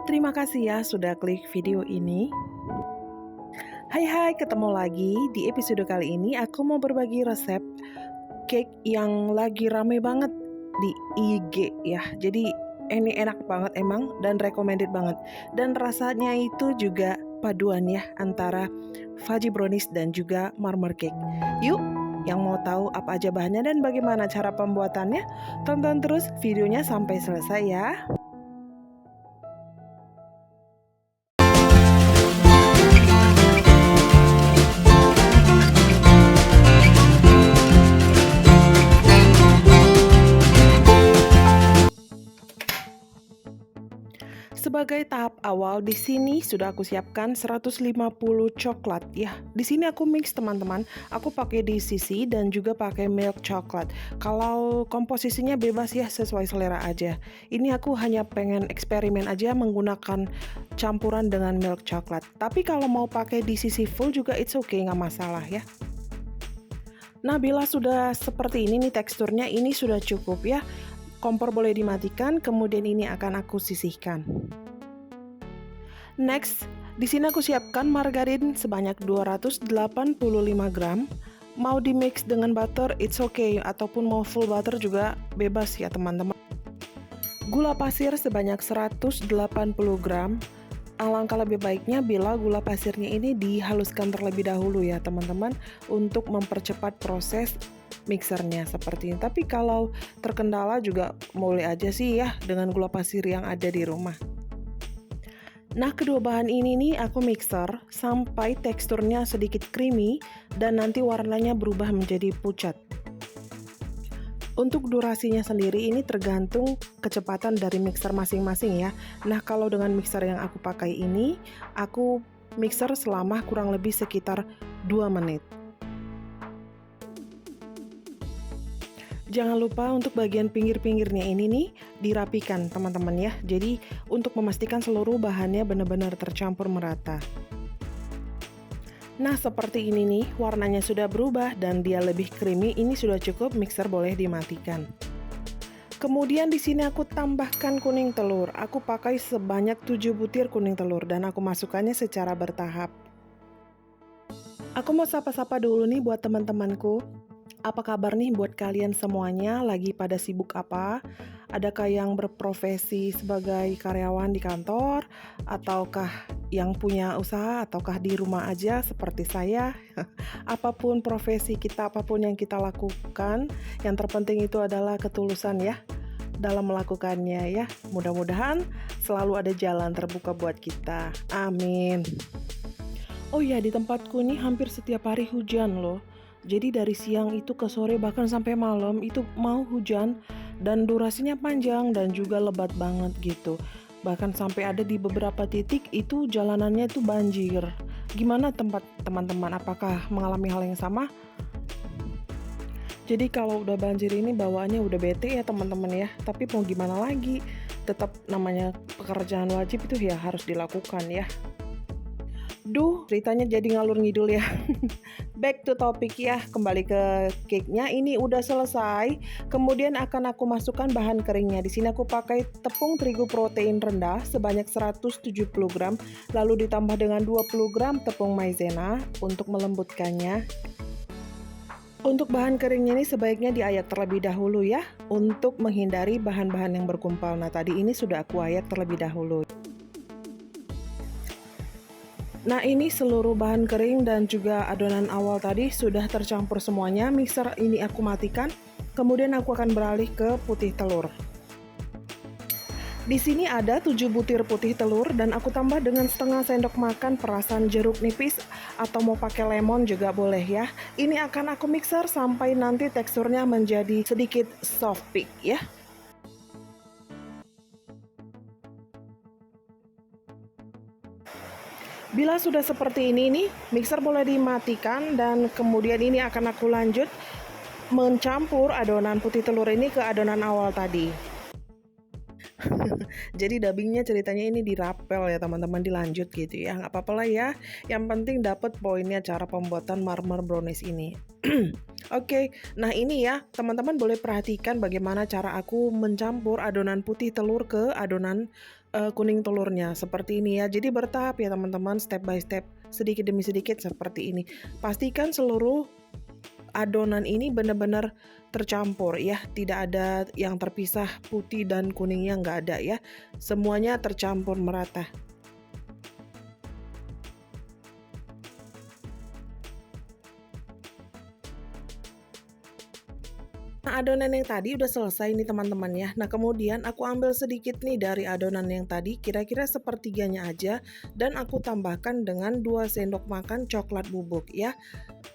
Terima kasih ya sudah klik video ini. Hai, ketemu lagi. Di episode kali ini aku mau berbagi resep cake yang lagi rame banget di IG ya. Jadi ini enak banget emang dan recommended banget. Dan rasanya itu juga paduan ya antara fudgy brownies dan juga marmer cake. Yuk, yang mau tahu apa aja bahannya dan bagaimana cara pembuatannya? Tonton terus videonya sampai selesai ya. Sebagai tahap awal di sini sudah aku siapkan 150 coklat ya. Di sini aku mix teman-teman. Aku pakai DCC dan juga pakai milk coklat. Kalau komposisinya bebas ya, sesuai selera aja. Ini aku hanya pengen eksperimen aja menggunakan campuran dengan milk coklat. Tapi kalau mau pakai DCC full juga it's okay, nggak masalah ya. Nah, bila sudah seperti ini nih teksturnya, ini sudah cukup ya. Kompor boleh dimatikan, kemudian ini akan aku sisihkan. Next, di sini aku siapkan margarin sebanyak 285 gram. Mau di mix dengan butter, it's okay, ataupun mau full butter juga bebas ya teman-teman. Gula pasir sebanyak 180 gram. Alangkah lebih baiknya bila gula pasirnya ini dihaluskan terlebih dahulu ya teman-teman, untuk mempercepat proses mixernya seperti ini. Tapi kalau terkendala juga boleh aja sih ya dengan gula pasir yang ada di rumah. Nah, kedua bahan ini nih aku mixer sampai teksturnya sedikit creamy dan nanti warnanya berubah menjadi pucat. Untuk durasinya sendiri ini tergantung kecepatan dari mixer masing-masing ya. Nah, kalau dengan mixer yang aku pakai ini, aku mixer selama kurang lebih sekitar 2 menit. Jangan lupa untuk bagian pinggir-pinggirnya ini nih dirapikan teman-teman ya. Jadi untuk memastikan seluruh bahannya benar-benar tercampur merata. Nah, seperti ini nih, warnanya sudah berubah dan dia lebih creamy. Ini sudah cukup, mixer boleh dimatikan. Kemudian di sini aku tambahkan kuning telur. Aku pakai sebanyak 7 butir kuning telur dan aku masukkannya secara bertahap. Aku mau sapa-sapa dulu nih buat teman-temanku. Apa kabar nih buat kalian semuanya? Lagi pada sibuk apa? Adakah yang berprofesi sebagai karyawan di kantor? Ataukah yang punya usaha? Ataukah di rumah aja seperti saya? Apapun profesi kita, apapun yang kita lakukan, yang terpenting itu adalah ketulusan ya dalam melakukannya ya. Mudah-mudahan selalu ada jalan terbuka buat kita. Amin. Oh ya, di tempatku nih hampir setiap hari hujan loh. Jadi dari siang itu ke sore bahkan sampai malam itu mau hujan dan durasinya panjang dan juga lebat banget gitu. Bahkan sampai ada di beberapa titik itu jalanannya itu banjir. Gimana tempat teman-teman? Apakah mengalami hal yang sama? Jadi kalau udah banjir ini bawaannya udah bete ya teman-teman ya. Tapi mau gimana lagi? Tetap namanya pekerjaan wajib itu ya harus dilakukan ya. Duh, ceritanya jadi ngalur ngidul ya. Back to topic ya, kembali ke cake-nya. Ini udah selesai. Kemudian akan aku masukkan bahan keringnya. Di sini aku pakai tepung terigu protein rendah sebanyak 170 gram, lalu ditambah dengan 20 gram tepung maizena untuk melembutkannya. Untuk bahan keringnya ini sebaiknya diayak terlebih dahulu ya, untuk menghindari bahan-bahan yang berkumpal. Nah, tadi ini sudah aku ayak terlebih dahulu. Nah, ini seluruh bahan kering dan juga adonan awal tadi sudah tercampur semuanya. Mixer ini aku matikan. Kemudian aku akan beralih ke putih telur. Di sini ada 7 butir putih telur dan aku tambah dengan setengah sendok makan perasan jeruk nipis atau mau pakai lemon juga boleh ya. Ini akan aku mixer sampai nanti teksturnya menjadi sedikit soft peak ya. Bila sudah seperti ini nih, mixer boleh dimatikan dan kemudian ini akan aku lanjut mencampur adonan putih telur ini ke adonan awal tadi. Jadi dubbingnya ceritanya ini dirapel ya teman-teman, dilanjut gitu ya. Nggak apa-apa lah ya. Yang penting dapat poinnya cara pembuatan marmer brownies ini. Oke, nah ini ya teman-teman boleh perhatikan bagaimana cara aku mencampur adonan putih telur ke adonan kuning telurnya seperti ini ya. Jadi bertahap ya teman-teman, step by step, sedikit demi sedikit seperti ini. Pastikan seluruh adonan ini benar-benar tercampur ya, tidak ada yang terpisah putih dan kuningnya, nggak ada ya, semuanya tercampur merata. Nah, adonan yang tadi udah selesai nih teman-teman ya. Nah, kemudian aku ambil sedikit nih dari adonan yang tadi, kira-kira sepertiganya aja, dan aku tambahkan dengan 2 sendok makan coklat bubuk ya.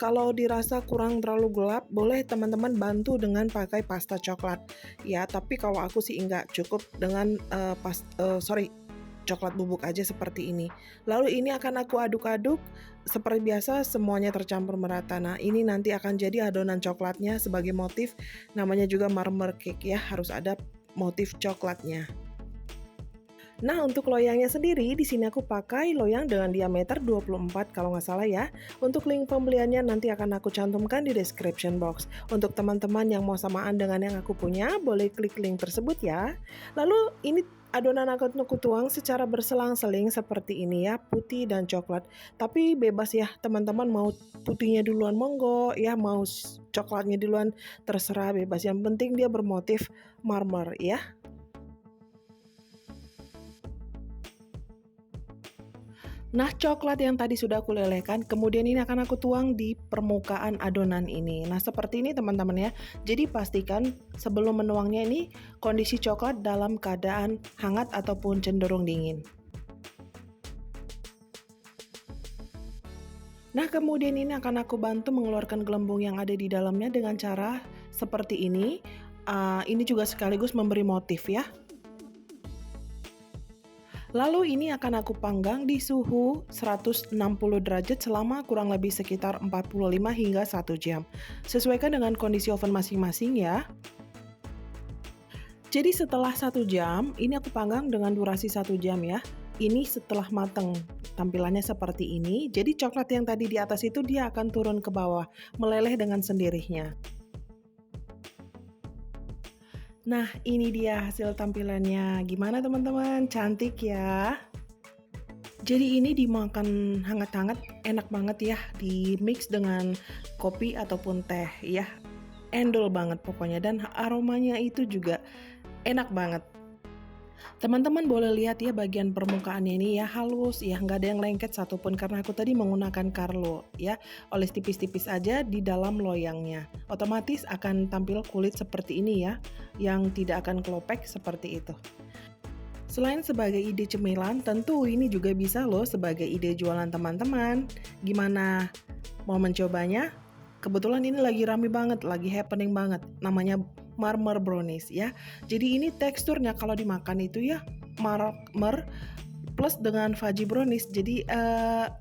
Kalau dirasa kurang terlalu gelap, boleh teman-teman bantu dengan pakai pasta coklat ya. Tapi kalau aku sih enggak, cukup dengan coklat bubuk aja seperti ini. Lalu ini akan aku aduk-aduk seperti biasa, semuanya tercampur merata. Nah, ini nanti akan jadi adonan coklatnya sebagai motif, namanya juga marmer cake ya, harus ada motif coklatnya. Nah, untuk loyangnya sendiri, di sini aku pakai loyang dengan diameter 24 kalau nggak salah ya. Untuk link pembeliannya nanti akan aku cantumkan di description box. Untuk teman-teman yang mau samaan dengan yang aku punya, boleh klik link tersebut ya. Lalu ini adonan akan aku tuang secara berselang-seling seperti ini ya, putih dan coklat. Tapi bebas ya, teman-teman mau putihnya duluan monggo ya, mau coklatnya duluan terserah, bebas. Yang penting dia bermotif marmer ya. Nah, coklat yang tadi sudah aku lelehkan, kemudian ini akan aku tuang di permukaan adonan ini. Nah, seperti ini teman-teman ya. Jadi pastikan sebelum menuangnya ini kondisi coklat dalam keadaan hangat ataupun cenderung dingin. Nah, kemudian ini akan aku bantu mengeluarkan gelembung yang ada di dalamnya dengan cara seperti ini. Ini juga sekaligus memberi motif ya. Lalu ini akan aku panggang di suhu 160 derajat selama kurang lebih sekitar 45 hingga 1 jam. Sesuaikan dengan kondisi oven masing-masing ya. Jadi setelah 1 jam, ini aku panggang dengan durasi 1 jam ya. Ini setelah matang, tampilannya seperti ini. Jadi coklat yang tadi di atas itu dia akan turun ke bawah, meleleh dengan sendirinya. Nah, ini dia hasil tampilannya. Gimana teman-teman? Cantik ya? Jadi ini dimakan hangat-hangat, enak banget ya, di mix dengan kopi ataupun teh ya. Endol banget pokoknya, dan aromanya itu juga enak banget. Teman-teman boleh lihat ya bagian permukaannya ini ya, halus ya, nggak ada yang lengket satupun karena aku tadi menggunakan Carlo ya, oles tipis-tipis aja di dalam loyangnya. Otomatis akan tampil kulit seperti ini ya, yang tidak akan kelopek seperti itu. Selain sebagai ide cemilan, tentu ini juga bisa loh sebagai ide jualan teman-teman. Gimana? Mau mencobanya? Kebetulan ini lagi rame banget, lagi happening banget. Namanya marmer brownies ya. Jadi ini teksturnya kalau dimakan itu ya marmer plus dengan fudgy brownies. Jadi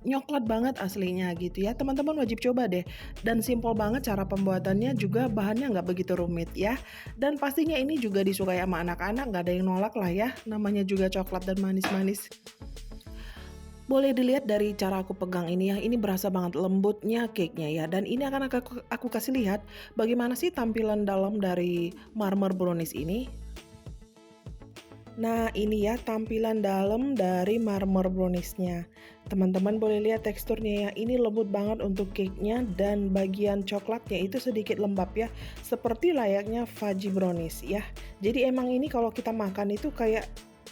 nyoklat banget aslinya gitu ya. Teman-teman wajib coba deh. Dan simple banget cara pembuatannya, juga bahannya nggak begitu rumit ya. Dan pastinya ini juga disukai sama anak-anak, nggak ada yang nolak lah ya. Namanya juga coklat dan manis-manis. Boleh dilihat dari cara aku pegang ini ya, ini berasa banget lembutnya cake-nya ya. Dan ini akan aku kasih lihat bagaimana sih tampilan dalam dari marmer brownies ini. Nah, ini ya tampilan dalam dari marmer brownies-nya. Teman-teman boleh lihat teksturnya ya, ini lembut banget untuk cake-nya, dan bagian coklatnya itu sedikit lembab ya, seperti layaknya fudgy brownies ya. Jadi emang ini kalau kita makan itu kayak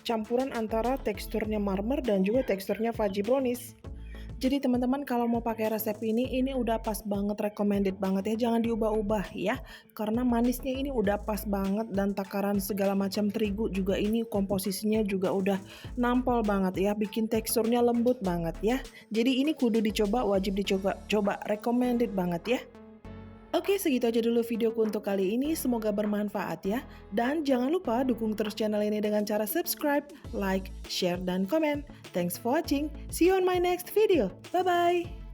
campuran antara teksturnya marmer dan juga teksturnya fudgy brownies. Jadi teman-teman kalau mau pakai resep ini udah pas banget, recommended banget ya, jangan diubah-ubah ya, karena manisnya ini udah pas banget, dan takaran segala macam terigu juga ini komposisinya juga udah nampol banget ya, bikin teksturnya lembut banget ya. Jadi ini kudu dicoba, wajib dicoba, recommended banget ya. Oke, segitu aja dulu videoku untuk kali ini, semoga bermanfaat ya. Dan jangan lupa dukung terus channel ini dengan cara subscribe, like, share, dan komen. Thanks for watching, see you on my next video, bye-bye!